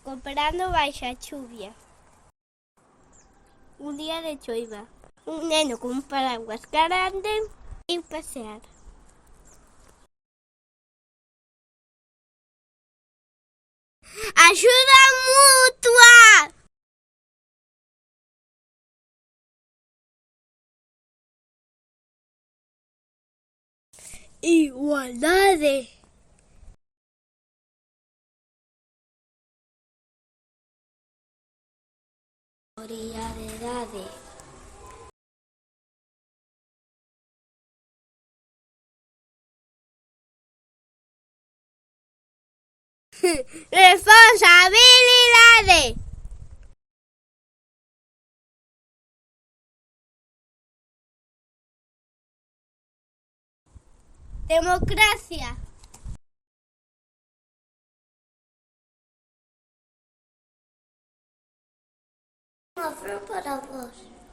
comprando baixo a chuvia. Un día de choiva. Un neno con un paraguas grande y pasear. ¡Ayuda mutua! Igualdade. Solidariedade. Responsabilidade. Democracia. Uma flor para vós.